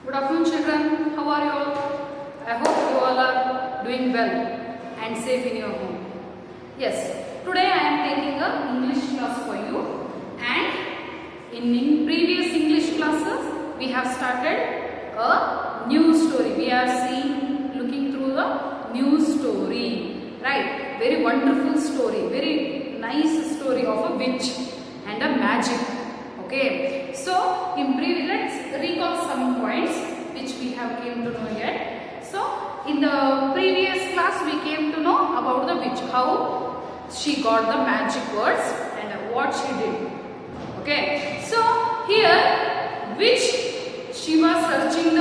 Good afternoon children, how are you all? I hope you all are doing well and safe in your home. Yes, today I am taking a English class for you, and in previous English classes we have started a new story. We are looking through the new story, right? Very wonderful story, very nice story of a witch and a magic. Okay, so in let's recall some points which we have came to know yet. So in the previous class we came to know about the witch, how she got the magic words and what she did. Okay, so here witch, she was in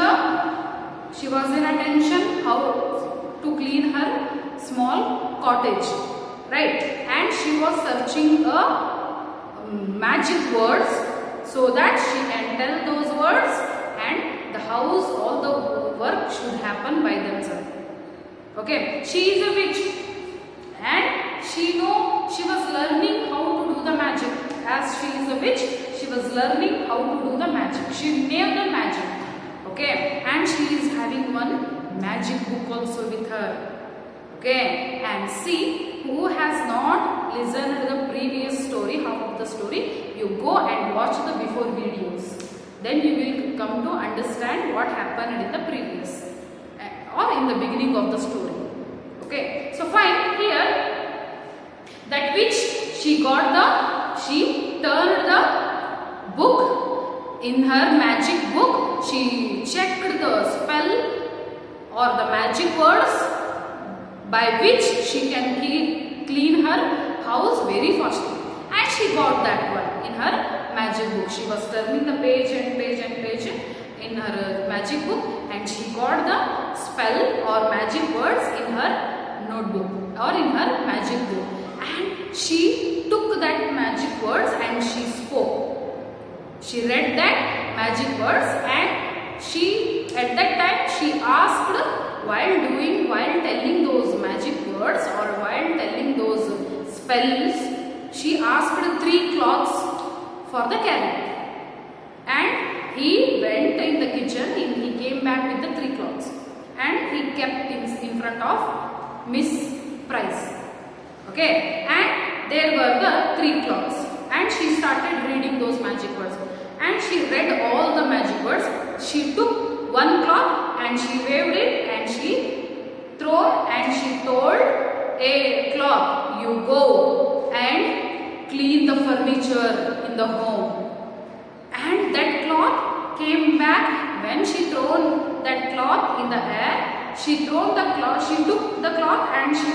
a tension how to clean her small cottage, right? And she was searching a magic words so that she can tell those words and the house, all the work should happen by themselves. Okay, she is a witch and she was learning how to do the magic. As she is a witch, she was learning how to do the magic. She knew the magic. Okay, and she is having one magic book also with her. Okay, and see, who has not listened to the previous story, half of the story, you go and watch the before videos. Then you will come to understand what happened in the previous or in the beginning of the story. Okay, so fine, here that witch, she turned the book in her magic book. She checked the spell or the magic words by which she can clean her house very fastly, and she got that one in her magic book. She was turning the page and page and page in her magic book, and she got the spell or magic words in her notebook or in her magic book, and she took that magic words and she spoke. She read that magic words, and she at that time she asked, while telling those magic words or while telling those spells, she asked 3 cloths for the carrot, and he went in the kitchen and he came back with the 3 cloths, and he kept in front of Miss Price. Okay, and there were the 3 cloths, and she started reading those magic words, and she read all the magic words. She took 1 cloth and she waved it and she told a cloth, you go and clean the furniture in the home. And that cloth came back. When she thrown that cloth in the air, she took the cloth and she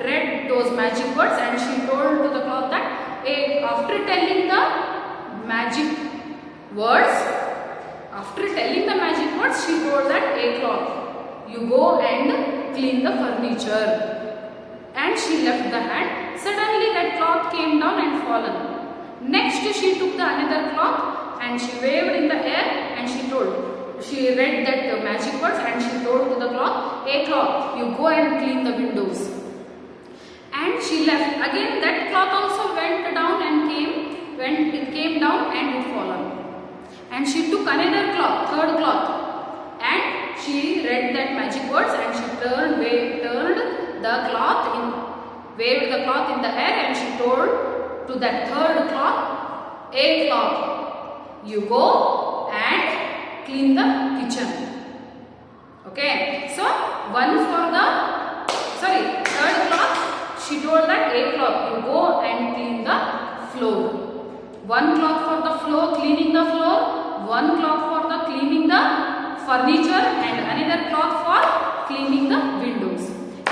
read those magic words, and she told to the cloth that after telling the magic words, she told that cloth, you go and clean the furniture. And she left the hand. Suddenly that cloth came down and fallen. Next she took the another cloth and she waved in the air, and she read that magic words, and she told to the cloth, cloth, you go and clean the windows. And she left. Again that cloth also went down and came down and it fallen. And she took another cloth, third cloth, and she read that magic words, and she waved the cloth in the air, and she told to that third cloth, cloth, you go and clean the kitchen. Okay, so third cloth, she told that cloth, you go and clean the floor. 1 cloth for the floor, cleaning the floor, 1 cloth for the cleaning the furniture, and another cloth for cleaning the windows.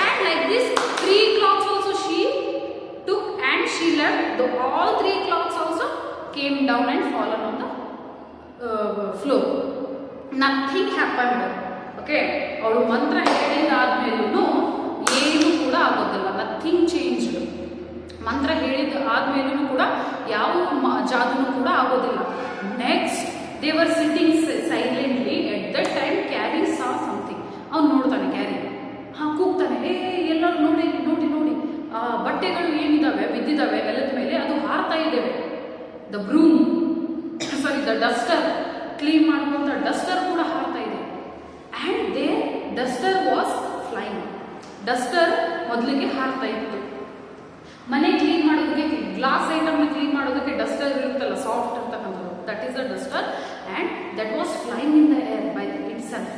And like this 3 cloths also she took, and she left. All 3 cloths also came down and fallen on the floor. Nothing happened. Okay, avadu mantra ಹೇಳಿದಾದ್ಮೇಲೂ ಏನು ಕೂಡ ಆಗೋದಿಲ್ಲ. Nothing changed. ಮಂತ್ರ ಹೇಳಿದ ಆದ್ಮೇಲೂ ಕೂಡ ಯಾವ ಜಾದೂನು ಕೂಡ ಆಗೋದಿಲ್ಲ. Next they were sitting silently. At that time Carrie saw something. ಅವನು ನೋಡ್ತಾನೆ, ಕ್ಯಾರಿ ಕೂಗ್ತಾನೆ, ಎಲ್ಲರೂ ನೋಡಿ ನೋಡಿ ನೋಡಿ ಬಟ್ಟೆಗಳು ಏನಿದಾವೆ ಬಿದ್ದಿದ್ದಾವೆ ನೆಲದ ಮೇಲೆ, ಅದು ಹಾರ್ತಾ ಇದ್ದಾವೆ. ದ ಡಸ್ಟರ್, ಕ್ಲೀನ್ ಮಾಡುವಂಥ ಡಸ್ಟರ್ ಕೂಡ ಹಾರ್ತಾ ಇದೆ. Duster was flying. ಡಸ್ಟರ್ ಮೊದಲಿಗೆ ಹಾರ್ತಾ ಇತ್ತು. ಮನೆ ಕ್ಲೀನ್ ಮಾಡೋದಕ್ಕೆ, ಗ್ಲಾಸ್ ಐಟಮ್ನ ಕ್ಲೀನ್ ಮಾಡೋದಕ್ಕೆ ಡಸ್ಟರ್ ಇರುತ್ತಲ್ಲ, ಸಾಫ್ಟ್ ಇರ್ತಕ್ಕಂಥದ್ದು, that is a Duster. And that was flying in the air by it self.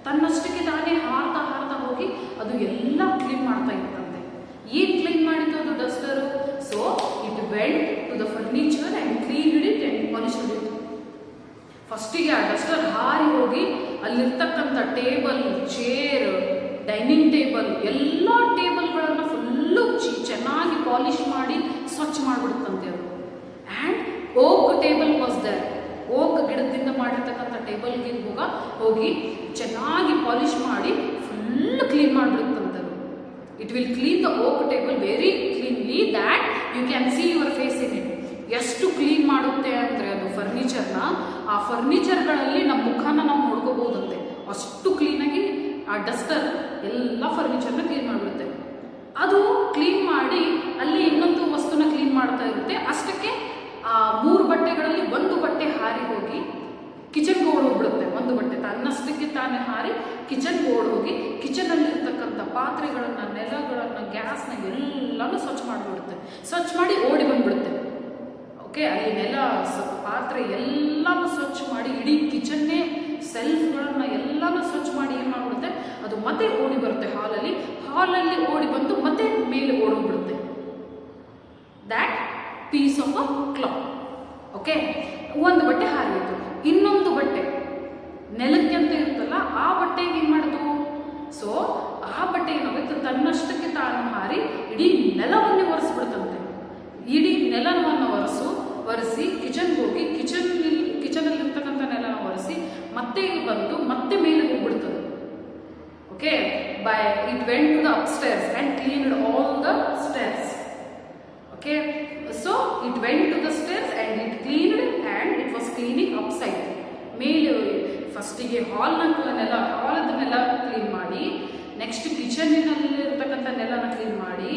ತನ್ನಷ್ಟಕ್ಕೆ ತಾನೇ ಹಾರ್ತಾ ಹಾರ್ತಾ ಹೋಗಿ ಅದು ಎಲ್ಲ ಕ್ಲೀನ್ ಮಾಡ್ತಾ ಇತ್ತಂತೆ. ಏನ್ ಕ್ಲೀನ್ ಮಾಡಿತ್ತು ಅದು duster? So it went to the furniture and cleaned it and polished it. ಫಸ್ಟಿಗೆ ಆ ಡಸ್ಟರ್ ಹಾರಿ ಹೋಗಿ ಅಲ್ಲಿರ್ತಕ್ಕಂಥ ಟೇಬಲ್, ಚೇರ್, ಡೈನಿಂಗ್ ಟೇಬಲ್, ಎಲ್ಲ ಟೇಬಲ್ಗಳನ್ನು ಫುಲ್ಲು ಚೆನ್ನಾಗಿ ಪಾಲಿಶ್ ಮಾಡಿ ಸ್ವಚ್ಛ ಮಾಡಿಬಿಡುತ್ತಂತೆ ಅದು. And oak table was there. Oak ಗಿಡದಿಂದ ಮಾಡಿರ್ತಕ್ಕಂಥ ಟೇಬಲ್ಗೆ ಹೋಗಿ ಚೆನ್ನಾಗಿ ಪಾಲಿಶ್ ಮಾಡಿ ಫುಲ್ ಕ್ಲೀನ್ ಮಾಡಿಬಿಡುತ್ತಂತೆ ಅದು. It will clean the oak table very cleanly that you can see your face in it. ಎಷ್ಟು ಕ್ಲೀನ್ ಮಾಡುತ್ತೆ ಅಂದರೆ ಅದು ಫರ್ನಿಚರ್ನ, ಆ ಫರ್ನಿಚರ್ಗಳಲ್ಲಿ ನಮ್ಮ ಮುಖನ ನಾವು ನೋಡ್ಕೋಬಹುದಂತೆ. ಅಷ್ಟು ಕ್ಲೀನಾಗಿ ಆ ಡಸ್ಟರ್ ಎಲ್ಲ ಫರ್ನಿಚರ್ನ ಕ್ಲೀನ್ ಮಾಡಿಬಿಡುತ್ತೆ. ಅದು ಕ್ಲೀನ್ ಮಾಡಿ ಅಲ್ಲಿ ಇನ್ನೊಂದು ವಸ್ತುನ ಕ್ಲೀನ್ ಮಾಡ್ತಾ ಇರುತ್ತೆ. ಅಷ್ಟಕ್ಕೆ ಆ 3 ಬಟ್ಟೆಗಳಲ್ಲಿ ಒಂದು ಬಟ್ಟೆ ಹಾರಿ ಹೋಗಿ ಕಿಚನ್ಗೆ ಓಡೋಗ್ಬಿಡುತ್ತೆ. ಒಂದು ಬಟ್ಟೆ ತನ್ನಷ್ಟಕ್ಕೆ ತಾನೇ ಹಾರಿ ಕಿಚನ್ಗೆ ಓಡೋಗಿ ಕಿಚನಲ್ಲಿರ್ತಕ್ಕಂಥ ಪಾತ್ರೆಗಳನ್ನು, ನೆಲಗಳನ್ನು, ಗ್ಯಾಸ್ನ ಎಲ್ಲನೂ ಸ್ವಚ್ಛ ಮಾಡಿಬಿಡುತ್ತೆ. ಸ್ವಚ್ಛ ಮಾಡಿ ಓಡಿ ಬಂದ್ಬಿಡುತ್ತೆ. ಓಕೆ, ಅಲ್ಲಿ ನೆಲ, ಪಾತ್ರೆ ಎಲ್ಲನೂ ಸ್ವಚ್ಛ ಮಾಡಿ, ಇಡೀ ಕಿಚನ್ನೇ, ಸೆಲ್ಫ್ಗಳನ್ನು ಎಲ್ಲನೂ ಸ್ವಚ್ಛ ಮಾಡಿ ಏನು ಮಾಡಿಬಿಡುತ್ತೆ, ಅದು ಮತ್ತೆ ಓಡಿ ಬರುತ್ತೆ ಹಾಲಲ್ಲಿ ಓಡಿ ಬಂದು ಮತ್ತೆ ಮೇಲೆ ಓಡೋಗ್ಬಿಡುತ್ತೆ. That piece of a cloth. Okay, ಒಂದು ಬಟ್ಟೆ ಹಾರಿತ್ತು. ಇನ್ನೊಂದು ಬಟ್ಟೆ ನೆಲಕ್ಕೆ ಅಂತ ಇರುತ್ತಲ್ಲ, ಆ ಬಟ್ಟೆಗೆ ಏನು ಮಾಡೋದು? ಸೊ ಆ ಬಟ್ಟೆ ಏನಾಗುತ್ತೆ, ತನ್ನಷ್ಟಕ್ಕೆ ತಾನು ಹಾರಿ ಇಡೀ ನೆಲವನ್ನೇ ಒರೆಸ್ಬಿಡ್ತಂತೆ. ಇಡೀ ನೆಲವನ್ನು ಒರೆಸಿ ಕಿಚನ್ಗೆ ಹೋಗಿ ಕಿಚನಲ್ಲಿರ್ತಕ್ಕಂಥ ನೆಲನ ಒರೆಸಿ ಮತ್ತೆ ಬಂದು ಮತ್ತೆ ಮೇಲೆ ಹೋಗ್ಬಿಡ್ತದೆ. Okay, by it went to the upstairs and cleaned all the stairs. Okay, so it went to the stairs and it cleaned and it was cleaning upside. ಮೇಲೆ ಫಸ್ಟಿಗೆ ಹಾಲದ ನೆಲ ಕ್ಲೀನ್ ಮಾಡಿ, ನೆಕ್ಸ್ಟ್ ಕಿಚನಿನಲ್ಲಿರ್ತಕ್ಕಂಥ ನೆಲನ ಕ್ಲೀನ್ ಮಾಡಿ,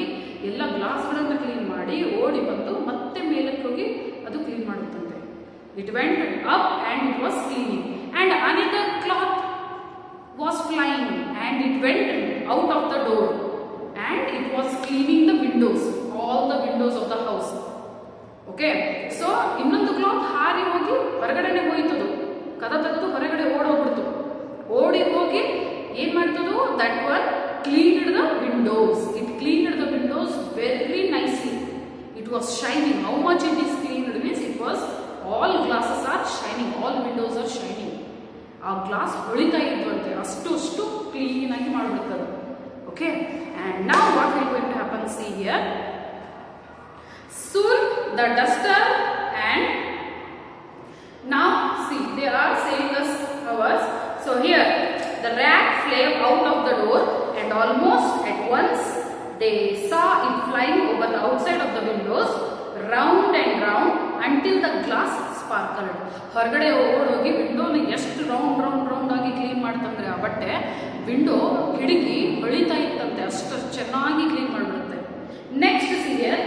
ಎಲ್ಲ ಗ್ಲಾಸ್ಗಳನ್ನು ಕ್ಲೀನ್ ಮಾಡಿ ಓಡಿ ಬಂದು ಮತ್ತೆ ಮೇಲಕ್ಕೆ ಹೋಗಿ ಅದು ಕ್ಲೀನ್ ಮಾಡುತ್ತಂತೆ. It went up and it was cleaning and another cloth was flying and it went out of the door and it was cleaning the windows, all the windows of the house. Okay, so ಇನ್ನೊಂದು cloth ಹಾರಿ ಹೋಗಿ ಹೊರಗಡೆನೆ ಹೋಯ್ತದು, ಕದ ತೆಗೆದು ಹೊರಗಡೆ ಓಡೋಗ್ಬಿಡ್ತು. ಓಡಿ ಹೋಗಿ ಏನ್ ಮಾಡ್ತದು? That one cleaned the windows. It cleaned the windows very nicely. It was shining. How much it is cleaned means it was all glasses are shining, all windows are shining. ಆ ಗ್ಲಾಸ್ ಹೊಳಿತಾ ಇದ್ವಂತೆ, ಅಷ್ಟು clean ಆಗಿ ಮಾಡಿಬಿಡ್ತದೆ. Okay, and now what will going to happen? See here, soon the duster and now see they are saying us ours. So here the rat flew out of the door and almost at once they saw it flying over the outside of the windows round and round until the glass sparkled. ಹೊರಗಡೆ ಓಡೋಗಿ ವಿಂಡೋನ ಎಷ್ಟು round ಆಗಿ clean ಮಾಡ್ತಂದ್ರೆ ಆ ಬಟ್ಟೆ window ಕಿಟಕಿ ಹೊಳಿತಾ ಇತ್ತಂತೆ, ಅಷ್ಟು ಚೆನ್ನಾಗಿ ಕ್ಲೀನ್ ಮಾಡಿಬಿಡುತ್ತೆ. Next see here,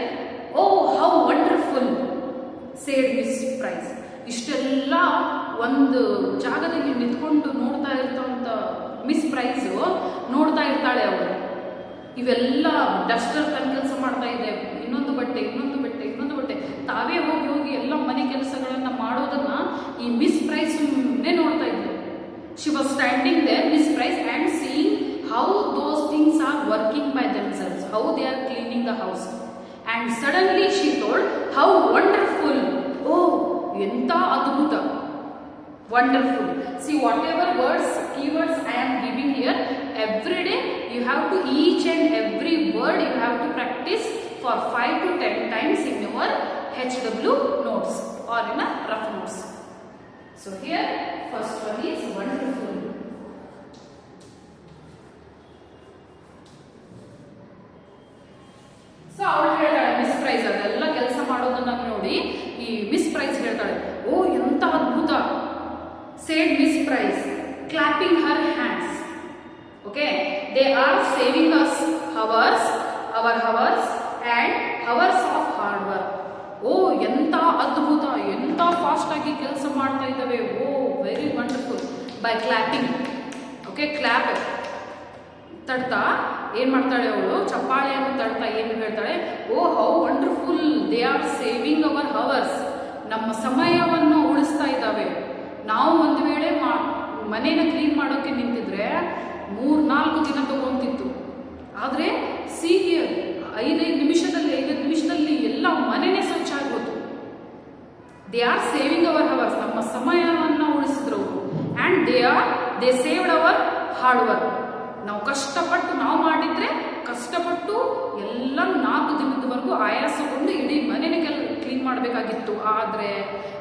oh how wonderful said Miss Price. ಇಷ್ಟೆಲ್ಲ ಒಂದು ಜಾಗದಲ್ಲಿ ನಿಂತ್ಕೊಂಡು ನೋಡ್ತಾ ಇರ್ತವಂಥ ಮಿಸ್ ಪ್ರೈಸು ನೋಡ್ತಾ ಇರ್ತಾಳೆ ಅವಳು. ಇವೆಲ್ಲ ಡಸ್ಟರ್ ತನ್ನ ಕೆಲಸ ಮಾಡ್ತಾ ಇದೆ, ಇನ್ನೊಂದು ಬಟ್ಟೆ ತಾವೇ ಹೋಗಿ ಎಲ್ಲ ಮನೆ ಕೆಲಸಗಳನ್ನು ಮಾಡೋದನ್ನ ಈ ಮಿಸ್ ಪ್ರೈಸ್ನೇ ನೋಡ್ತಾ ಇದ್ಲು. She was standing there, Miss Price, and seeing how those things are working by themselves, how they are cleaning the house. And suddenly she told how wonderful. Oh ಎಂಥ ಅದ್ಭುತ, wonderful. See whatever words, keywords I am giving here, every day you have to each and every word you have to practice for 5 to 10 times in your HW notes or in a rough notes. So here first one is wonderful. So ಅವಳು ಹೇಳ್ತಾಳೆ miss price, ಅದೆಲ್ಲ ಕೆಲಸ ಮಾಡೋದನ್ನ ನೋಡಿ ಈ miss price ಹೇಳ್ತಾಳೆ, ಓ ಎಂತ ಅದ್ಭುತ. Said Miss Price, clapping her hands. Okay, they are saving us our hours and hours of hard work. ಓ ಎಂತ ಅದ್ಭುತ, ಎಂತ ಫಾಸ್ಟ್ ಆಗಿ ಕೆಲಸ ಮಾಡ್ತಾ ಇದ್ದಾವೆ. Oh very wonderful. By clapping. Okay, clap ತಡ್ತಾ ಏನು ಮಾಡ್ತಾಳೆ ಅವಳು, ಚಪ್ಪಾಳೆಯನ್ನು ತಡ್ತಾ ಏನು ಹೇಳ್ತಾಳೆ, oh how wonderful they are saving our hours. ನಮ್ಮ ಸಮಯವನ್ನು ಉಳಿಸ್ತಾ ಇದ್ದಾವೆ. ನಾವು ಒಂದು ವೇಳೆ ಮನೇನ ಕ್ಲೀನ್ ಮಾಡೋಕ್ಕೆ ನಿಂತಿದ್ರೆ 3-4 ದಿನ ತಗೊಂತಿತ್ತು. ಆದರೆ ಸೀನಿಯರ್ 5 ನಿಮಿಷದಲ್ಲಿ ಎಲ್ಲ ಮನೆನೇ ಸ್ವಚ್ಛ ಆಗೋದು. They are saving our hours, ನಮ್ಮ ಸಮಯವನ್ನು ಉಳಿಸಿದ್ರು ಅವರು. And they saved our hard work. ನಾವು ಕಷ್ಟಪಟ್ಟು ನಾವು ಮಾಡಿದ್ರೆ ಕಷ್ಟಪಟ್ಟು ಎಲ್ಲ 4 ದಿನದವರೆಗೂ ಆಯಾಸಗೊಂಡು ಇಡೀ ಮನೆನೇ ಕ್ಲೀನ್ ಮಾಡಬೇಕಾಗಿತ್ತು. ಆದರೆ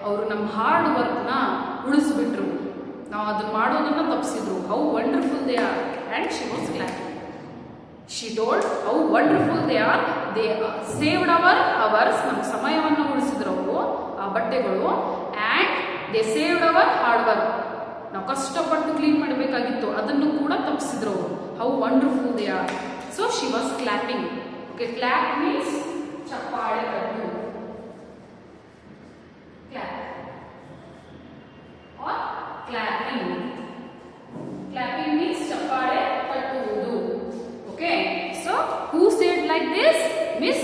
ಅವರು ನಮ್ಮ ಹಾರ್ಡ್ ವರ್ಕ್ನ ಉಳಿಸ್ಬಿಟ್ರು. ನಾವು ಅದನ್ನು ಮಾಡೋದನ್ನು ತಪ್ಪಿಸಿದ್ರು. How wonderful they are and she was clapping. She told how wonderful they saved our hours. ನಮ್ಮ ಸಮಯವನ್ನು ಉಳಿಸಿದ್ರು ಅವರು ಆ ಬಟ್ಟೆಗಳು. And they saved our hard work. ನಾವು ಕಷ್ಟಪಟ್ಟು ಕ್ಲೀನ್ ಮಾಡಬೇಕಾಗಿತ್ತು, ಅದನ್ನು ಕೂಡ ತಪ್ಪಿಸಿದ್ರು ಅವರು. How wonderful they are. So she was clapping. Okay, clap means ಚಪ್ಪಾಳೆ ತಟ್ಟು. Clap or clapping. Clapping means ಚಪ್ಪಾಳೆ ತಟ್ಟುವುದು. Okay, so who said like this? Miss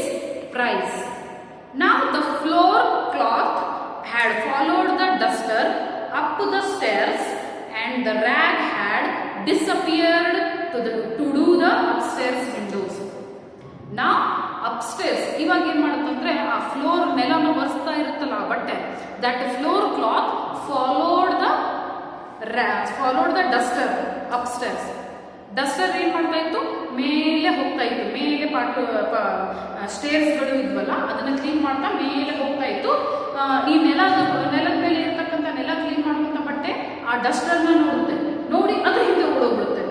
Price. Now the floor cloth had followed the duster up the stairs and the rag had disappeared to do the upstairs windows. Now upstairs ಇವಾಗ ಏನ್ ಮಾಡುತ್ತಂದ್ರೆ ಆ floor ನೆಲನ ಒರೆಸ್ತಾ ಇರುತ್ತಲ್ಲ ಆ ಬಟ್ಟೆ, that floor cloth followed the duster upstairs. Duster ಏನ್ ಮಾಡ್ತಾ ಇತ್ತು, ಮೇಲೆ ಹೋಗ್ತಾ ಇತ್ತು. ಮೇಲೆ ಸ್ಟೇರ್ಸ್ಗಳು ಇದ್ವಲ್ಲ ಅದನ್ನ ಕ್ಲೀನ್ ಮಾಡ್ತಾ ಮೇಲೆ ಹೋಗ್ತಾ ಇತ್ತು. ಈ ನೆಲದ ಮೇಲೆ ಇರ್ತಕ್ಕಂಥ ನೆಲ ಕ್ಲೀನ್ ಮಾಡುವಂತ ಬಟ್ಟೆ ಆ ಡಸ್ಟರ್ನ ನೋಡುತ್ತೆ. ನೋಡಿ ಅದ್ರ ಹಿಂದೆ ಓಡೋಗ್ಬಿಡುತ್ತೆ.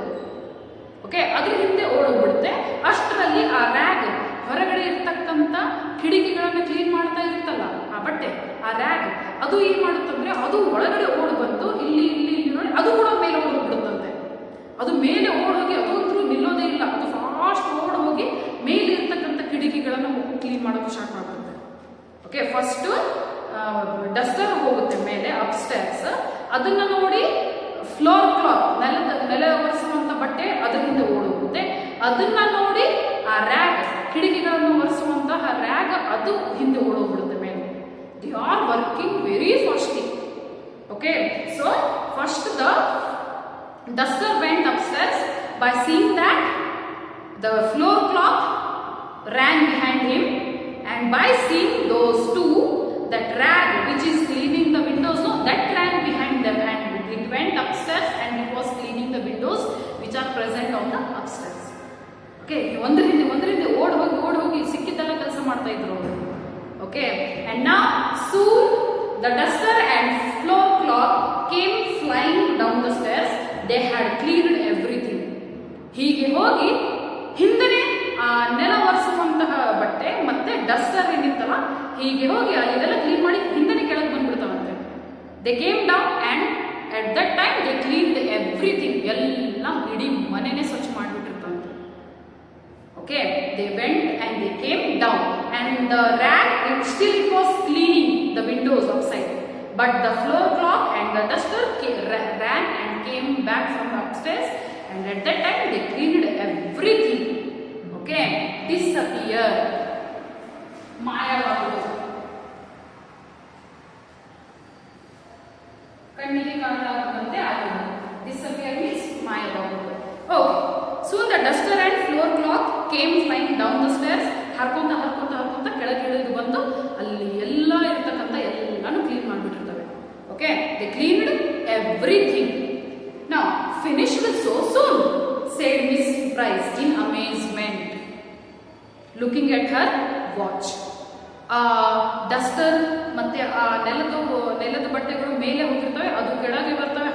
ಓಕೆ, ಅದ್ರ ಹಿಂದೆ ಓಡೋಗ್ಬಿಡುತ್ತೆ. ಅಷ್ಟರಲ್ಲಿ ಆ ರ್ಯಾಗ್ ಹೊರಗಡೆ ಇರ್ತಕ್ಕಂಥ ಕಿಟಕಿಗಳನ್ನ ಕ್ಲೀನ್ ಮಾಡ್ತಾ ಇರುತ್ತಲ್ಲ ಆ ಬಟ್ಟೆ, ಆ ರ್ಯಾಗ್ ಅದು ಏನ್ ಮಾಡುತ್ತಂದ್ರೆ ಅದು ಒಳಗಡೆ ಓಡ್ ಬಂದು ಇಲ್ಲಿ ನೋಡಿ ಅದು ಕೂಡ ಮೇಲೆ ಓಡೋಗ್ಬಿಡುತ್ತಂತೆ. ಅದು ಮೇಲೆ ಓಡೋಗಿ ಅದಂತೂ ನಿಲ್ಲೋದೇ ಇಲ್ಲ. ಅದು ಫಾಸ್ಟ್ ಓಡ್ ಹೋಗಿ ಮೇಲೆ ಇರ್ತಕ್ಕಂಥ ಕಿಟಕಿಗಳನ್ನು ಕ್ಲೀನ್ ಮಾಡೋದು ಸ್ಟಾರ್ಟ್ ಮಾಡುತ್ತೆ. ಓಕೆ, ಫಸ್ಟ್ ಡಸ್ಟರ್ ಹೋಗುತ್ತೆ ಮೇಲೆ ಅಪ್ಸ್ಟೇರ್ಸ್. ಅದನ್ನ ನೋಡಿ ಫ್ಲೋರ್ ಕ್ಲಾತ್ ನೆಲ ಒರೆಸುವಂತ ಬಟ್ಟೆ ಅದರಿಂದ ಓಡೋಗುತ್ತೆ. ಅದನ್ನ ನೋಡಿ ಆ ರ್ಯಾಗ್ ಕಿಟಕಿಗಳನ್ನು ಒರೆಸುವಂತಹ ರ್ಯಾಗ್ ಅದು ಹಿಂದೆ ಓಡೋಗ್ಬಿಡುತ್ತೆ ಮೇಲೆ. They are working very fastly. Okay, so first the duster went upstairs by seeing that the floor cloth ran behind him, and by seeing those two, that rag which is cleaning the windows, no, that ran behind them and it went upstairs and it was cleaning the windows which are present on the upstairs. Okay, ಒಂದರಿಂದ ಓಡ್ ಹೋಗಿ ಸಿಕ್ಕಿದ್ದೆಲ್ಲ ಕೆಲಸ ಮಾಡ್ತಾ ಇದ್ರು ಅವರು. Okay, and now soon the duster and floor cloth came flying down the stairs. They had cleaned everything. ಹೀಗೆ ಹೋಗಿ ಹಿಂದನೆ ಆ ನೆಲ ಒರೆಸುವಂತಹ ಬಟ್ಟೆ ಮತ್ತೆ ಡಸ್ಟರ್ ಏನಿತ್ತಲ್ಲ ಹೀಗೆ ಹೋಗಿ ಇದೆಲ್ಲ ಕ್ಲೀನ್ ಮಾಡಿ ಹಿಂದನೆ ಕೆಳಗೆ ಬಂದ್ಬಿಡ್ತಾವಂತೆ. They came down and at that time they cleaned everything. ಎಲ್ಲ ಇಡೀ ಮನೆನೇ ಸ್ವಚ್ಛ ಮಾಡಿಬಿಟ್ಟಿರ್ತಾವಂತೆ. Okay, they went and they came down and the rag it was cleaning the windows outside. But the floor cloth and the duster ran and came back from upstairs, and at that time they cleaned everything. Okay, disappear. ಮಾಯವಾಗುವುದು. ಕಣ್ಣಿಗೆ ಕಾಣಲಾಗದಂತೆ ಆಗುವುದು. Disappear means ಮಾಯವಾಗುವುದು. Okay, soon the duster and floor cloth came flying down the stairs. ಹರ್ಕೊಂತ ಕೆಳಗೆ ಇಳಿದು ಬಂದು ಅಲ್ಲಿ ಎಲ್ಲ ಇರ್ತಕ್ಕಂಥ ಎಲ್ಲಾನು clean ಮಾಡಿಬಿಟ್ಟಿರ್ತವೆ. Okay, they cleaned everything. Now finished so soon said Miss Price in amazement, looking at her watch. ಆ Duster ಮತ್ತೆ ಆ ನೆಲದ ಬಟ್ಟೆಗಳು ಮೇಲೆ ಹೋಗಿರ್ತವೆ, ಅದು ಕೆಳಗೆ ಬರ್ತವೆ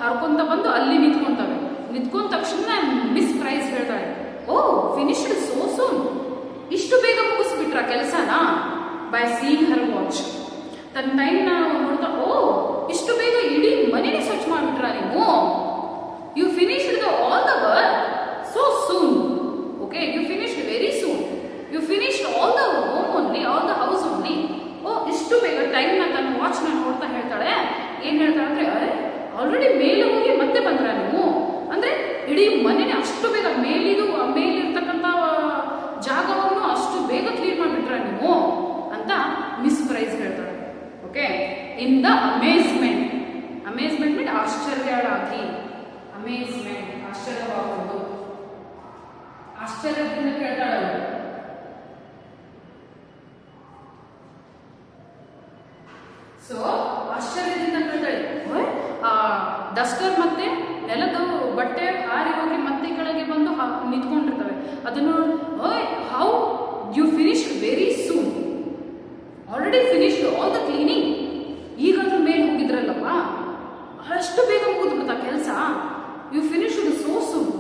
ಹಾರ್ಕೊಂತ ಬಂದು ಅಲ್ಲಿ ನಿಂತ್ಕೊಂಡ ತಕ್ಷಣ ಮಿಸ್ ಪ್ರೈಸ್ ಹೇಳ್ತಾಳೆ, ಓ ಫಿನಿಶ್ಡ್ ಸೋ ಸೂನ್, ಇಷ್ಟು ಬೇಗ ಮುಗಿಸ್ಬಿಟ್ರ ಕೆಲಸನ? By seeing Har watch. ತನ್ನ ಟೈಮ್ನ ನೋಡ್ತಾ, ಓ ಇಷ್ಟು ಬೇಗ ಇಡೀ ಮನೆನೇ ಸ್ವಚ್ಛ ಮಾಡಿಬಿಟ್ರ ನೀವು? You finished all the work so soon. Okay, you finished very soon. You finished all the home only, all the house only. Oh ಇಷ್ಟು ಬೇಗ ಟೈಮ್ನ ತನ್ನ ವಾಚ್ನ ನೋಡ್ತಾ ಹೇಳ್ತಾಳೆ. ಏನ್ ಹೇಳ್ತಾಳೆ ಅಂದ್ರೆ, ಅರೆ ಆಲ್ರೆಡಿ ಮೇಲೆ ಹೋಗಿ ಮತ್ತೆ ಬಂದ್ರ ನೀವು? ಅಂದ್ರೆ ಇಡೀ ಮನೆನೇ ಅಷ್ಟು ಬೇಗ ಮೇಲಿರ್ತಕ್ಕಂಥ ಜಾಗವನ್ನು ಅಷ್ಟು ಬೇಗ ಕ್ಲೀನ್ ಮಾಡಿಬಿಟ್ರ ನೀವು ಅಂತ ಮಿಸ್ ಪ್ರೈಸ್ ಹೇಳ್ತಾರೆ. ಓಕೆ, ಇನ್ ದ ಅಮೇಜ್ಮೆಂಟ್ ಮೀನ್ ಆಶ್ಚರ್ಯಳಾಗಿ, ಅಮೇಜ್ಮೆಂಟ್ ಆಶ್ಚರ್ಯವಾಗುವುದು, ಆಶ್ಚರ್ಯದಿಂದ ಕೇಳ್ತಾಳೆ. ಸೊ ಆಶ್ಚರ್ಯದಿಂದ ಕೇಳ್ತಾಳೆ, ಡಸ್ಟರ್ ಮತ್ತೆ ನೆಲದ ಬಟ್ಟೆ ಹಾರಿ ಹೋಗಿ ಮತ್ತೆ ಕೆಳಗೆ ಬಂದು ನಿಂತ್ಕೊಂಡಿರ್ತವೆ. ಅದನ್ನು how you finish very soon, already finished all the cleaning, ಈಗ ಅದ್ರ ಮೇಲೆ ಹೋಗಿದ್ರಲ್ಲಪ್ಪ, ಅಷ್ಟು ಬೇಗ ಮುಗಿದ್ಬಿಡ್ತಾ ಕೆಲಸ. ಯು ಫಿನಿಶ್ಡ್ ಸೋ ಸೂನ್,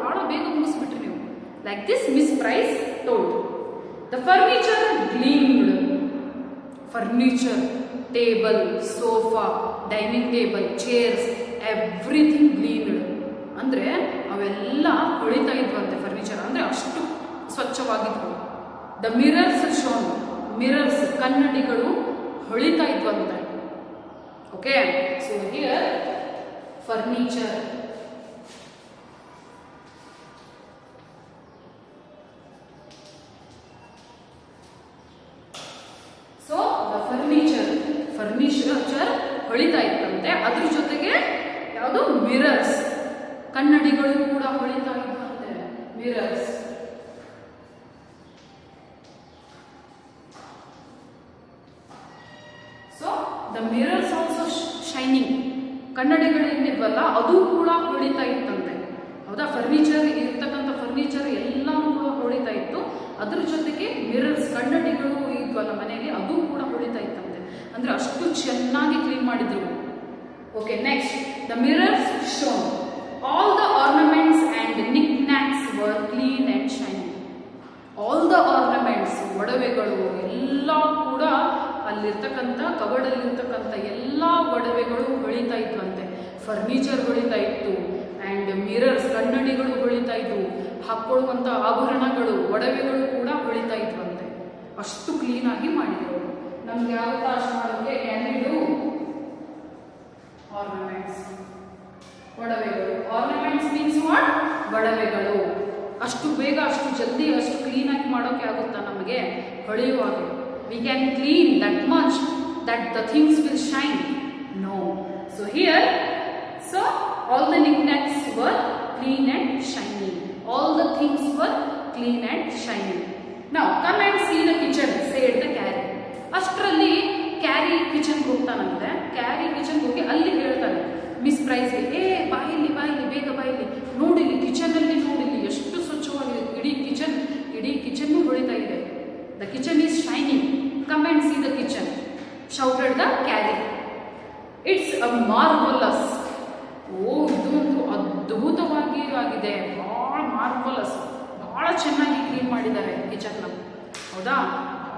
ಬಹಳ ಬೇಗ ಮುಗಿಸ್ಬಿಟ್ರಿ ನೀವು. Like this Miss Price told. The furniture gleamed, furniture, table, sofa, dining table, chairs, everything gleamed. ಅಂದರೆ ಅವೆಲ್ಲ ಹೊಳಿತಾ ಇದ್ವಂತೆ. ಫರ್ನಿಚರ್ ಅಂದರೆ ಅಷ್ಟು ಸ್ವಚ್ಛವಾಗಿದ್ವು. ದ ಮಿರರ್ಸ್ ಶೋನ್, ಮಿರರ್ಸ್ ಕನ್ನಡಿಗಳು ಹೊಳಿತಾ ಇದ್ವಂತೆ. Okay, so here furniture. So the furniture ಹೊಳಿತಾ ಇತ್ತಂತೆ. ಅದ್ರ ಜೊತೆಗೆ ಯಾವುದು ಮಿರರ್ಸ್, ಕನ್ನಡಿಗಳು ಕೂಡ ಹೊಳಿತಾ ಇದ್ದಂತೆ. Mirrors. So the mirrors also shining, ಕನ್ನಡಿಗಳು ಏನಿದ್ವಲ್ಲ ಅದು ಕೂಡ ಹೊಳಿತಾ ಇತ್ತಂತೆ. ಹೌದಾ, ಫರ್ನಿಚರ್ ಇರ್ತಕ್ಕಂಥ ಫರ್ನಿಚರ್ ಎಲ್ಲವೂ ಕೂಡ ಹೊಳಿತಾ ಇತ್ತು. ಅದ್ರ ಜೊತೆಗೆ ಮಿರರ್ಸ್, ಕನ್ನಡಿಗಳು ಇದ್ವಲ್ಲ ಮನೆಯಲ್ಲಿ, ಅದು ಕೂಡ ಹೊಳಿತಾ ಇತ್ತಂತೆ. ಅಂದ್ರೆ ಅಷ್ಟು ಚೆನ್ನಾಗಿ ಕ್ಲೀನ್ ಮಾಡಿದ್ರು. Okay, next the mirrors shone all the ornaments and knickknacks were clean and shining. All the ornaments, ಒಡವೆಗಳು ಎಲ್ಲ ಕೂಡ ಅಲ್ಲಿರ್ತಕ್ಕಂಥ ಕಬಡಲ್ಲಿರ್ತಕ್ಕಂಥ ಎಲ್ಲ ಒಡವೆಗಳು ಹೊಳಿತಾ ಇದ್ವಂತೆ. ಫರ್ನಿಚರ್ ಹೊಳಿತಾ ಇತ್ತು, ಆ್ಯಂಡ್ ಮಿರರ್ಸ್, ಕನ್ನಡಿಗಳು ಹೊಳಿತಾ ಇದ್ವು, ಹಾಕ್ಕೊಳ್ಳುವಂಥ ಆಭರಣಗಳು, ಒಡವೆಗಳು ಕೂಡ ಹೊಳಿತಾ ಇದ್ವಂತೆ. ಅಷ್ಟು ಕ್ಲೀನಾಗಿ ಮಾಡಿದರು. ನಮ್ಗೆ ಯಾವತ್ತ ಅಷ್ಟು ಮಾಡೋಕ್ಕೆ ಕ್ಯಾನಿಡು ಆರ್ನಮೆಂಟ್ಸ್, ಒಡವೆಗಳು. Ornaments means what? ಒಡವೆಗಳು. ಅಷ್ಟು ಬೇಗ, ಅಷ್ಟು ಜಲ್ದಿ, ಅಷ್ಟು ಕ್ಲೀನಾಗಿ ಮಾಡೋಕೆ ಆಗುತ್ತಾ ನಮಗೆ? ಹೊಳೆಯುವಾಗ we can clean that much that the things will shine? No. So here, so all the knickknacks were clean and shiny. All the things were clean and shiny. Now come and see the kitchen, said the Carrie. ಅಷ್ಟರಲ್ಲಿ carry ಕಿಚನ್ಗೆ ಹೋಗ್ತಾನಂತೆ. Carry ಕಿಚನ್ಗೆ ಹೋಗಿ ಅಲ್ಲಿ ಹೇಳ್ತಾನೆ miss ಪ್ರೈಸ್ಗೆ, ಬಾಯಿಲಿ ಬೇಗ ಬಾಯಿಲಿ, ನೋಡಿಲಿ ಕಿಚನಲ್ಲಿ, ನೋಡಿಲಿ ಎಷ್ಟು ಸ್ವಚ್ಛವಾಗಿದೆ, ಇಡೀ ಕಿಚನ್ ಹೊಳಿತಾ ಇದೆ. The kitchen is shining, come and C the kitchen, shouted the carry. It's a marvellous. ಇದೊಂದು ಅದ್ಭುತವಾಗಿ ಆಗಿದೆ, ಭಾಳ ಮಾರ್ವಲಸ್, ಭಾಳ ಚೆನ್ನಾಗಿ ಕ್ಲೀನ್ ಮಾಡಿದ್ದಾರೆ ಕಿಚನ್ನ. ಹೌದಾ,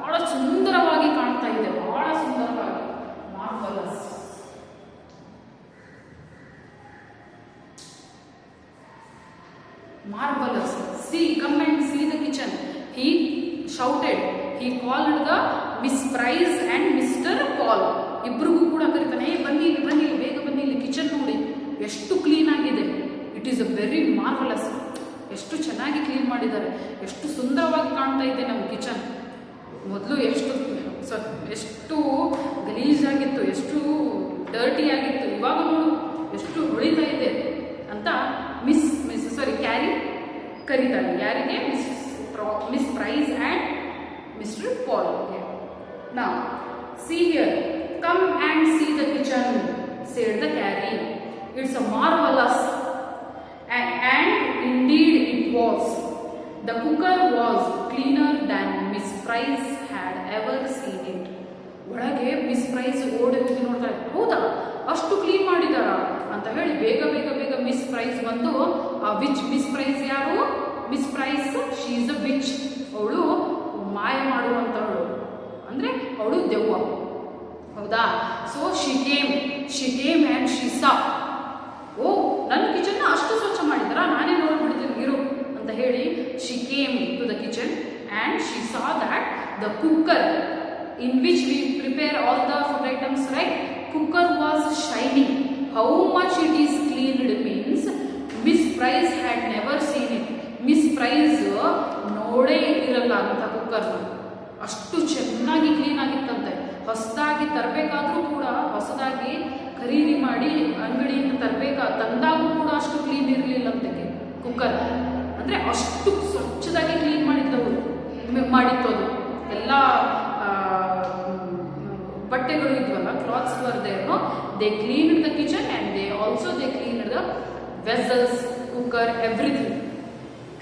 ಬಹಳ ಸುಂದರವಾಗಿ ಕಾಣ್ತಾ ಇದೆ, ಬಹಳ ಸುಂದರವಾಗಿ. Marvellous. Marvelous. See, come and see the kitchen. He shouted. He called the Miss Price and Mr. Paul. ಇಬ್ಬರಿಗೂ ಕೂಡ ಕರೀತಾನೆ, ಬನ್ನಿ ಬೇಗ ಬನ್ನಿ, ಇಲ್ಲಿ ಕಿಚನ್ ನೋಡಿ ಎಷ್ಟು ಕ್ಲೀನ್ ಆಗಿದೆ. It is a very marvellous. ಎಷ್ಟು ಚೆನ್ನಾಗಿ ಕ್ಲೀನ್ ಮಾಡಿದ್ದಾರೆ, ಎಷ್ಟು ಸುಂದರವಾಗಿ ಕಾಣ್ತಾ ಇದೆ ನಮ್ಮ ಕಿಚನ್. ಮೊದಲು ಎಷ್ಟು ಗಲೀಜಾಗಿತ್ತು, ಎಷ್ಟು ಡರ್ಟಿ ಆಗಿತ್ತು, ಇವಾಗ ನೋಡು ಎಷ್ಟು ಹೊಳಿತಾ ಇದೆ ಅಂತ ಕ್ಯಾರಿ ಕರೀತಾನೆ. ಯಾರಿಗೆ? Miss Price and mister Paul. Now see here, come and see the kitchen, said the Carrie. It's a marvelous, and indeed it was. The cooker was cleaner than Miss Price had ever seen it. ಒಳಗೆ miss price ಓಡಿ ನೋಡ್ತಾರೆ, ಹೌದಾ ಅಷ್ಟು clean ಮಾಡಿದಾರ ಅಂತ ಹೇಳಿ ಬೇಗ miss Price ಬಂದು, ಆ ವಿಚ್ ಮಿಸ್ ಪ್ರೈಸ್ ಯಾರು? Miss Price, she is a witch. ಅವಳು ಮಾಯ ಮಾಡುವಂಥವಳು, ಅಂದರೆ ಅವಳು ದೆವ್ವ. ಹೌದಾ, so she came and she saw. ನನ್ನ ಕಿಚನ್ನ ಅಷ್ಟು ಸ್ವಚ್ಛ ಮಾಡಿದಾರ, ನಾನೇ ನೋಡ್ಬಿಡ್ತೀನಿ ಇರು ಅಂತ ಹೇಳಿ she came to the kitchen and she saw that the cooker in which we prepare all the food items, cooker was shining. How much it is cleaned means Miss Price had never seen it. Miss Price ನೋಡೇ ಇರಲ್ಲ ಅಂತ ಕುಕ್ಕರ್ನ, ಅಷ್ಟು ಚೆನ್ನಾಗಿ clean ಆಗಿತ್ತಂತೆ. ಹೊಸದಾಗಿ ತರಬೇಕಾದ್ರೂ ಕೂಡ, ಹೊಸದಾಗಿ ಖರೀದಿ ಮಾಡಿ ಅಂಗಡಿಯಿಂದ ತಂದಾಗೂ ಕೂಡ ಅಷ್ಟು ಕ್ಲೀನ್ ಇರಲಿಲ್ಲಂತೆ ಕುಕ್ಕರ್. ಅಂದರೆ ಅಷ್ಟು ಸ್ವಚ್ಛದಾಗಿ ಕ್ಲೀನ್ ಮಾಡಿತ್ತು ಅದು. ಎಲ್ಲ ಬಟ್ಟೆಗಳು ಇದ್ವಲ್ಲ, clothes were there, they cleaned the kitchen and they cleaned the vessels, cooker, everything.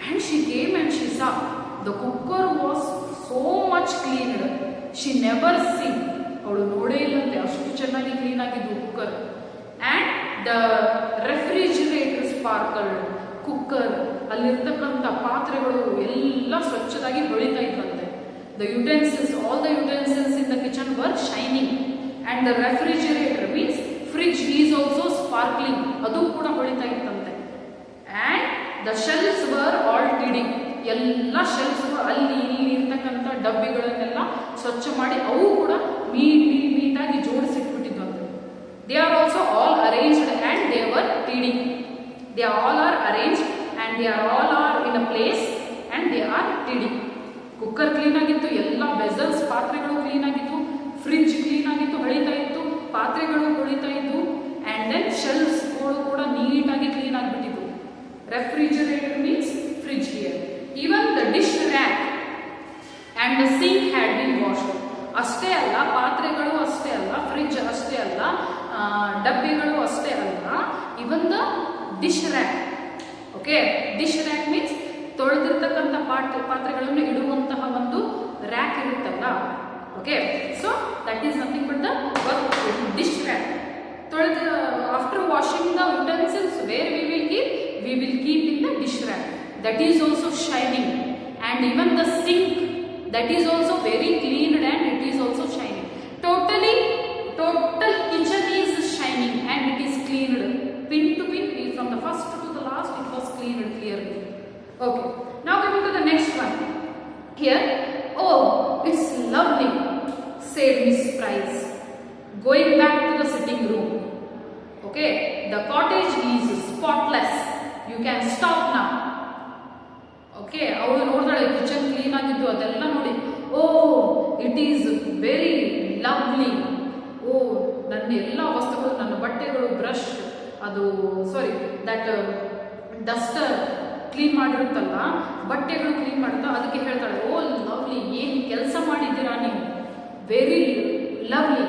And she came and she saw the cooker was so much cleaned. She never seen. ಅವಳು ನೋಡೇ ಇಲ್ಲಂತೆ ಅಷ್ಟು ಚೆನ್ನಾಗಿ ಕ್ಲೀನ್ ಆಗಿದ್ದು cooker. And the refrigerator sparkled. Cooker ಅಲ್ಲಿರ್ತಕ್ಕಂಥ ಪಾತ್ರೆಗಳು ಎಲ್ಲ ಸ್ವಚ್ಛದಾಗಿ ಹೊಳಿತಾ ಇದ್ದಂತೆ. The utensils, all the utensils in the kitchen were shining. And the refrigerator means fridge is also sparkling. ಅದು ಕೂಡ ಹೊಳಿತಾ ಇತ್ತಂತೆ. And the shelves were all tidy. ಎಲ್ಲ ಶೆಲ್ಫ್ ಅಲ್ಲಿ ಇಲ್ಲಿ ಇರ್ತಕ್ಕಂಥ ಡಬ್ಬಿಗಳನ್ನೆಲ್ಲ ಸ್ವಚ್ಛ ಮಾಡಿ ಅವು ಕೂಡ ನೀಟಾಗಿ ಜೋಡಿಸಿಟ್ಬಿಟ್ಟಿದ್ವಂತೆ. They are also all arranged and they were tidy. They all are arranged and they are all are in a place and they are tidy. Cooker clean ಆಗಿತ್ತು, ಎಲ್ಲ ವೆಸಲ್ಸ್ ಪಾತ್ರೆಗಳು ಕ್ಲೀನ್ ಆಗಿತ್ತು, ಫ್ರಿಡ್ಜ್ ಕ್ಲೀನ್ ಆಗಿತ್ತು, ಹೊಳಿತಾ ಇತ್ತು, ಪಾತ್ರೆಗಳು ಹೊಳಿತಾ ಇತ್ತು. ಆ್ಯಂಡ್ ದೆನ್ ಶೆಲ್ಫ್ಸ್ಗಳು ಕೂಡ ನೀಟಾಗಿ ಕ್ಲೀನ್ ಆಗಿಬಿಟ್ಟಿತ್ತು. Refrigerator means fridge here. Even the dish rack and the sink had been washed. ಅಷ್ಟೇ ಅಲ್ಲ, ಪಾತ್ರೆಗಳು ಅಷ್ಟೇ ಅಲ್ಲ, ಫ್ರಿಡ್ಜ್ ಅಷ್ಟೇ ಅಲ್ಲ, ಡಬ್ಬಿಗಳು ಅಷ್ಟೇ ಅಲ್ಲ, even the dish rack. Okay, dish rack means ತೊಳೆದಿರ್ತಕ್ಕಂಥ ಪಾತ್ರೆಗಳನ್ನು ಇಡುವಂತಹ ಒಂದು ರ್ಯಾಕ್ ಇರುತ್ತಲ್ಲ. Okay, so that is nothing but the dish rack. after washing the utensils, where we will keep in the dish rack. That is also shining. And even the sink, that is also very cleaned and it is also shining. Total kitchen is shining and it is cleaned. Pin to pin, from the first to the last, it was cleaned clearly. Okay, now coming to the next one. Here, oh, it's lovely, said Miss Price, going back to the sitting room. Okay, the cottage is spotless. You can stop now. Okay, ಅವಳು ನೋಡ್ತಾಳೆ kitchen clean ಆಗಿದ್ದು ಅದೆಲ್ಲ ನೋಡಿ, ಓ it is very lovely. ಓ, ನನ್ನ ಎಲ್ಲ ವಸ್ತುಗಳು, ನನ್ನ ಬಟ್ಟೆಗಳು, ಬ್ರಷ್, ಅದು ದಟ್ ಡಸ್ಟರ್ ಕ್ಲೀನ್ ಮಾಡಿರುತ್ತಲ್ಲ, ಬಟ್ಟೆಗಳು ಕ್ಲೀನ್ ಮಾಡುತ್ತಾ, ಅದಕ್ಕೆ ಹೇಳ್ತಾಳೆ, ಓ ಲವ್ಲಿ, ಏನು ಕೆಲಸ ಮಾಡಿದ್ದೀರಾ ನೀವು, ವೆರಿ ಲವ್ಲಿ.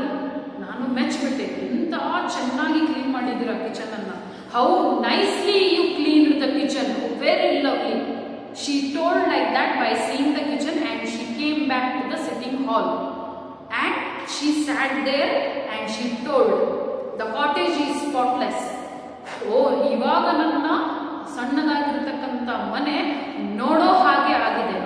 ನಾನು ಮೆಚ್ಚಿಬಿಟ್ಟೆ, ಎಂತ ಚೆನ್ನಾಗಿ ಕ್ಲೀನ್ ಮಾಡಿದ್ದೀರಾ ಕಿಚನ್ ಅನ್ನ. How nicely you clean the kitchen, very lovely. She told like that by seeing the kitchen and she came back to the sitting hall. And she sat there and she told, the cottage is spotless. Oh, ಇವಾಗ ನನ್ನ ಸಣ್ಣದಾಗಿರ್ತಕ್ಕಂಥ ಮನೆ ನೋಡೋ ಹಾಗೆ ಆಗಿದೆ.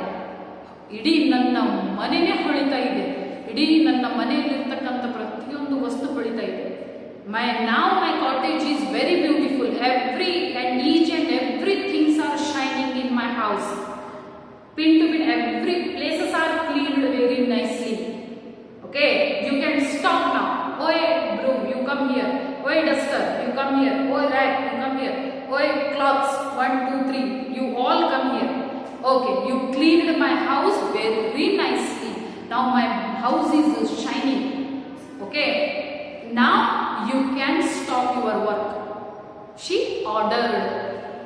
ಇಡೀ ನನ್ನ ಮನೆನೇ ಹೊಳಿತಾ ಇದೆ. ಇಡೀ ನನ್ನ ಮನೆಯಲ್ಲಿರ್ತಕ್ಕಂಥ ಪ್ರತಿಯೊಂದು ವಸ್ತು ಹೊಳಿತಾ ಇದೆ. Now my cottage is very beautiful. Each and every things are shining in my house. Pin to pin, every places are cleaned very nicely. Okay, you can stop now. Oh, broom, you come here. Oh, duster, you come here. Oh, rag, you come here. Oh, cloths, 1, 2, 3, you all come here. Okay, you cleaned my house very nicely. Now my house is shining. Okay, now you can stop your work. She ordered.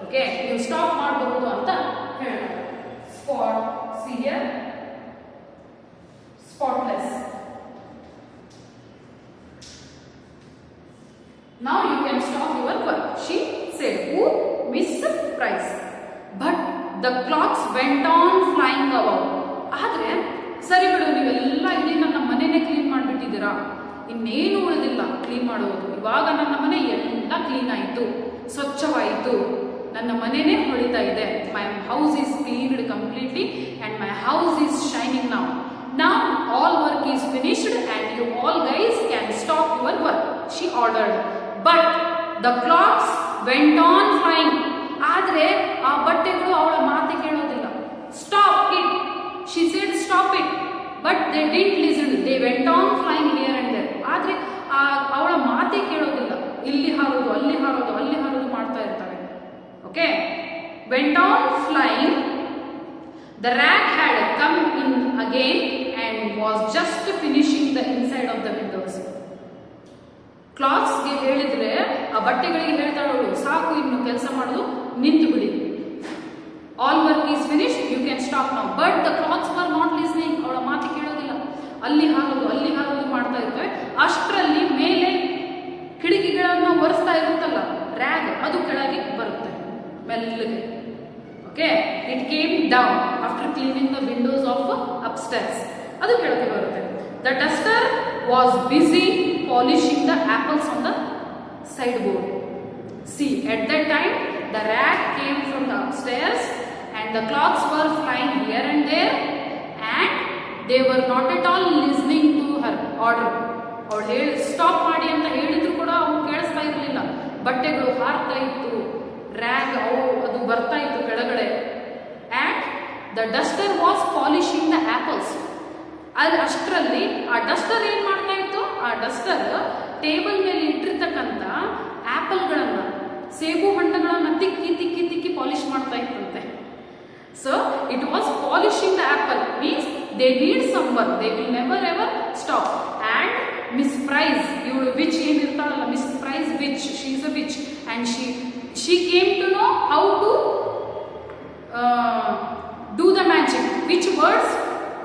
Okay, you stop ಮಾಡಬಹುದು ಅಂತ ಹೇಳ್ತಾರೆ. Spot, see here, spotless. Now you can stop your work, she said. Who? Miss Price. But the clocks went on flying above. ಆದ್ರೆ ಸರಿ ಬಿಡು, ನೀವೆಲ್ಲ ಇಲ್ಲಿ ನನ್ನ ಮನೆನೇ clean ಮಾಡಿಬಿಟ್ಟಿದ್ದೀರಾ, ಇನ್ನೇನು ಉಳಿದಿಲ್ಲ ಕ್ಲೀನ್ ಮಾಡೋದು. ಇವಾಗ ನನ್ನ ಮನೆ ಎಲ್ಲ ಕ್ಲೀನ್ ಆಯಿತು, ಸ್ವಚ್ಛವಾಯಿತು, ನನ್ನ ಮನೆನೇ ಹೊಳಿತಾ ಇದೆ. My house is cleaned completely and my house is shining now. Now all work is finished and you all guys can stop your work, she ordered. But the clocks went on flying. ಆದರೆ ಆ ಬಟ್ಟೆಗಳು ಅವಳ ಮಾತೆ ಕೇಳೋದಿಲ್ಲ. Stop it, she said, stop it. But they didn't listen. They went on flying here and there. ಆದರೆ ಅವಳ ಮಾತೆ ಕೇಳೋದಿಲ್ಲ. ಇಲ್ಲಿ ಹಾರೋದು, ಅಲ್ಲಿ ಹಾರೋದು, ಅಲ್ಲಿ ಹಾರೋದು ಮಾಡ್ತಾ ಇರ್ತಾರೆ. Okay, went on flying. The rag had come in again and was just finishing the inside of the windows. ಕ್ಲಾತ್ಸ್ಗೆ ಹೇಳಿದ್ರೆ ಆ ಬಟ್ಟೆಗಳಿಗೆ ಹೇಳ್ತಾಳವಳು, ಸಾಕು ಇನ್ನು ಕೆಲಸ ಮಾಡೋದು ನಿಂತು ಬಿಡಿ, all work is finish, you can stop now. But the clothes were not listening. ಅವಳ ಮಾತು ಕೇಳೋದಿಲ್ಲ, ಅಲ್ಲಿ ಹಾರೋದು ಮಾಡ್ತಾ ಇರ್ತವೆ. ಅಷ್ಟರಲ್ಲಿ ಮೇಲೆ ಕಿಟಕಿಗಳನ್ನ ಒರೆಸ್ತಾ ಇರುತ್ತಲ್ಲ ರ್ಯಾಗ್, ಅದು ಕೆಳಗೆ ಬರುತ್ತೆ ಮೆಲ್ಲಗೆ. Okay, it came down after cleaning the windows of upstairs. ಅದು ಕೆಳಗೆ ಬರುತ್ತೆ. The duster was busy polishing the apples on the sideboard. See, at that time the rag came from the upstairs and the cloths were flying here and there and they were not at all listening to her order. ಅವಳು ಹೇಳಿ stop ಮಾಡಿ ಅಂತ ಹೇಳಿದ್ರು ಕೂಡ ಅವ್ರು ಕೇಳಿಸ್ತಾ ಇರಲಿಲ್ಲ. ಬಟ್ಟೆಗಳು ಹಾರ್ತಾ ಇತ್ತು, ರ್ಯಾಗ್ ಅದು ಬರ್ತಾ ಇತ್ತು ಕೆಳಗಡೆ. And the duster was polishing the apples. ಅಲ್ಲಿ ಅಷ್ಟರಲ್ಲಿ ಆ ಡಸ್ಟರ್ ಏನ್ ಮಾಡ್ತಾ ಇತ್ತು, ಆ ಡಸ್ಟರ್ ಟೇಬಲ್ ಮೇಲೆ ಇಟ್ಟಿರ್ತಕ್ಕಂಥ ಆಪಲ್ಗಳನ್ನ, ಸೇಬು ಹಣ್ಣುಗಳನ್ನ ತಿಕ್ಕಿ ತಿಕ್ಕಿ ತಿಕ್ಕಿ ಪಾಲಿಶ್ ಮಾಡ್ತಾ ಇತ್ತಂತೆ. So it was polishing the apple, means they need some work, they will never ever stop. And miss Price, ಇವಳು ವಿಚ್ ಏನಿರ್ತಾಳಲ್ಲ, miss Price witch, she is a witch, and she came to know how to do the magic, which words,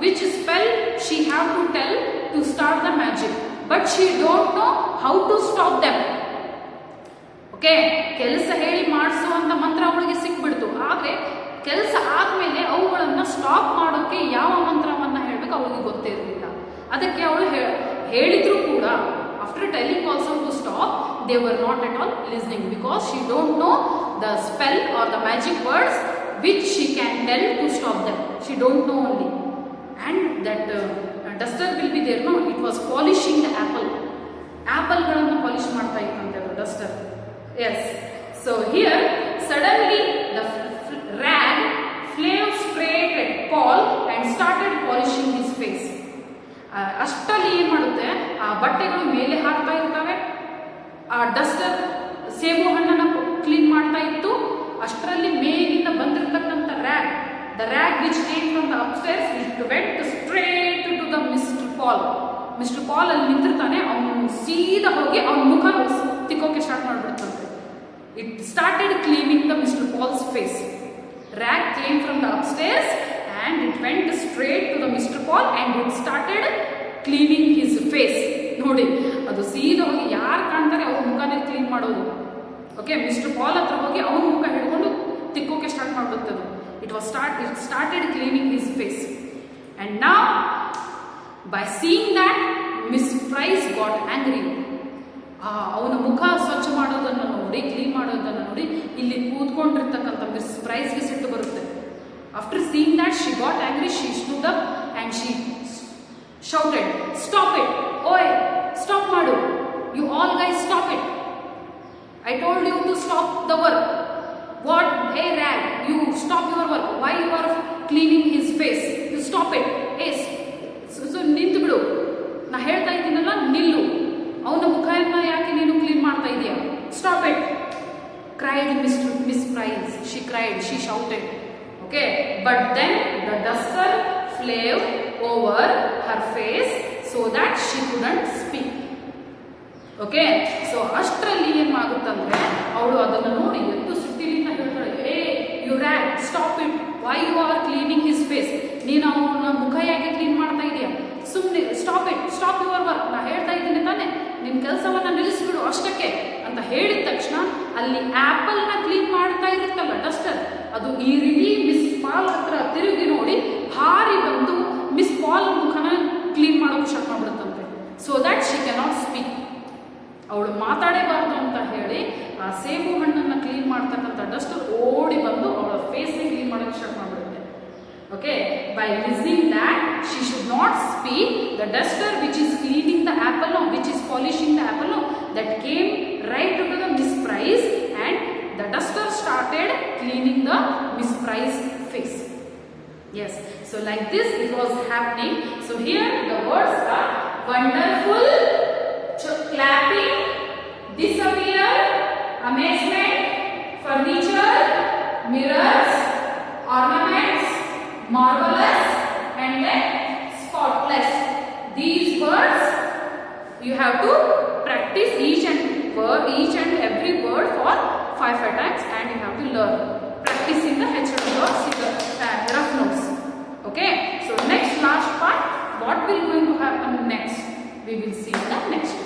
which spell she have to tell to start the magic, but she don't know how to stop them. Okay, ಕೆಲಸ ಹೇಳಿ ಮಾಡಿಸುವಂತ ಮಂತ್ರ ಅವಳಿಗೆ ಸಿಕ್ಬಿಡ್ತು. ಆದ್ರೆ ಕೆಲಸ ಆದ್ಮೇಲೆ ಅವುಗಳನ್ನ stop ಮಾಡೋಕೆ ಯಾವ ಮಂತ್ರವನ್ನ ಹೇಳ್ಬೇಕು ಅವಳಿಗೆ ಗೊತ್ತೇ ಇರಲಿಲ್ಲ. ಅದಕ್ಕೆ ಅವಳು ಹೇಳಿದ್ರು ಕೂಡ after telling also to stop, they were not at all listening because she don't know the spell or the magic words which she can tell to stop them. She don't know only. And that duster will be there, no? It was polishing the apple. Apple galana polish ಮಾಡ್ತಾ ಇತ್ತಂತೆ ಅದು duster. Yes. So here suddenly the rag flew straight at Paul and started polishing his face. ಅಷ್ಟಲ್ಲಿ ಏನ್ ಮಾಡುತ್ತೆ, ಆ ಬಟ್ಟೆಗಳು ಮೇಲೆ ಹಾರ್ತಾ ಇರ್ತವೆ, ಆ ಡಸ್ಟರ್ ಸೇಬು ಹಣ್ಣನ್ನ ಕ್ಲೀನ್ ಮಾಡ್ತಾ ಇತ್ತು. ಅಷ್ಟರಲ್ಲಿ ಮೇಲಿಂದ ಬಂದಿರತಕ್ಕಂಥ rag, the rag which came from the upstairs, it went straight to the Mr. Paul. Mr. Paul ಅಲ್ಲಿ ನಿಂತಿರ್ತಾನೆ, ಅವನು ಸೀದಾ ಹೋಗಿ ಅವನ ಮುಖ ತಿಕ್ಕೋಕೆ start ಮಾಡ್ಬಿಡ್ತಂತೆ. It started cleaning the Mr. Paul's face. Rag came from the upstairs and it went straight to the Mr. Paul and it started cleaning his face. ನೋಡಿ, ಅದು ಸೀದಾ ಹೋಗಿ ಯಾರು ಕಾಣ್ತಾರೆ ಅವ್ರ ಮುಖನೇ ಕ್ಲೀನ್ ಮಾಡೋದು. ಓಕೆ, ಮಿಸ್ಟರ್ ಪಾಲ್ ಹತ್ರ ಹೋಗಿ ಅವನ ಮುಖ ಹಿಡ್ಕೊಂಡು ತಿಕ್ಕೋಕೆ start ಮಾಡ್ಬಿಡ್ತದೆ. It started cleaning his face. And now, by seeing that, Miss Price got angry. ಅವನ ಮುಖ ಸ್ವಚ್ಛ ಮಾಡೋದನ್ನು ನೋಡಿ, ಕ್ಲೀನ್ ಮಾಡೋದನ್ನು ನೋಡಿ, ಇಲ್ಲಿ ಕೂತ್ಕೊಂಡಿರ್ತಕ್ಕಂಥ ಮಿಸ್ ಪ್ರೈಸ್ಗೆ ಸಿಟ್ಟು ಬರುತ್ತೆ. After seeing that, she got angry. She stood up and she shouted, "Stop it! Oi, stop ಮಾಡು! You all guys stop it! I told you to stop the work. What? Hey rag, you stop your work. Why you are cleaning his face? You stop it. Hey, so ನಿಂತು ಬಿಡು. ನಾ ಹೇಳ್ತಾ ಇದ್ದೀನಲ್ಲ, ನಿಲ್ಲು. ಅವನ ಮುಖವನ್ನು ಯಾಕೆ ನೀನು ಕ್ಲೀನ್ ಮಾಡ್ತಾ ಇದೀಯಾ? Stop it!" cried Miss Price. She cried. She shouted. Okay, but then the duster flew over her face so that she couldn't speak. Okay, so ಅಷ್ಟರಲ್ಲಿ ಏನಾಗುತ್ತಂದ್ರೆ ಅವಳು ಅದನ್ನು ನೋಡಿ ಎಷ್ಟು ಸಿಟ್ಟಿಲಿಂದ ಹೇಳ್ತಾಳೆ, hey you rag, stop it, why you are cleaning his face, ನೀನು ಅವನ ಮುಖ ಯಾಕೆ ಕ್ಲೀನ್ ಮಾಡ್ತಾ ಇದೀಯಾ, ಸುಮ್ಮನೆ stop it, stop your work, ನಾ ಹೇಳ್ತಾ ಇದ್ದೀನಿ ತಾನೆ, ನಿನ್ನ ಕೆಲಸವನ್ನ ನಿಲ್ಲಿಸ್ಬಿಡು ಅಷ್ಟಕ್ಕೆ ಅಂತ ಹೇಳಿದ ತಕ್ಷಣ ಅಲ್ಲಿ ಆಪಲ್ನ ಕ್ಲೀನ್ ಮಾಡ್ತಾ ಇರುತ್ತಲ್ಲ ಡಸ್ಟರ್, ಅದು ಈ ರೀತಿ ಮಿಸ್ ಪಾಲ್ ಹತ್ರ ತಿರುಗಿ ನೋಡಿ ಹಾರಿ ಬಂದು ಮಿಸ್ ಪಾಲ್ ಮುಖನ ಕ್ಲೀನ್ ಮಾಡೋಕೆ ಸ್ಟಾರ್ಟ್ ಮಾಡ್ಬಿಡುತ್ತಂತೆ. So that she cannot speak. ಅವಳು ಮಾತಾಡೇಬಾರ್ದು ಅಂತ ಹೇಳಿ ಆ ಸೇಬು ಹಣ್ಣನ್ನು ಕ್ಲೀನ್ ಮಾಡ್ತಕ್ಕಂಥ ಡಸ್ಟರ್ ಓಡಿ ಬಂದು ಅವಳ ಫೇಸ್ನ ಕ್ಲೀನ್ ಮಾಡೋಕೆ ಸ್ಟಾರ್ಟ್ ಮಾಡಿಬಿಡುತ್ತೆ. Okay, by listening that she should not speak, the duster which is cleaning the apple, which is polishing the apple, that came right to the miss Price and the duster started cleaning the Miss Price face. Yes, so like this it was happening. So here the words are wonderful, clapping, disappear, amazement, furniture, mirrors, ornaments, marvelous, and then spotless. These words you have to practice each and every word for 5 times, and you have to learn. Practice in the HOD box, in the rough notes. Okay. So next last part, what will going to happen next? We will see in the next.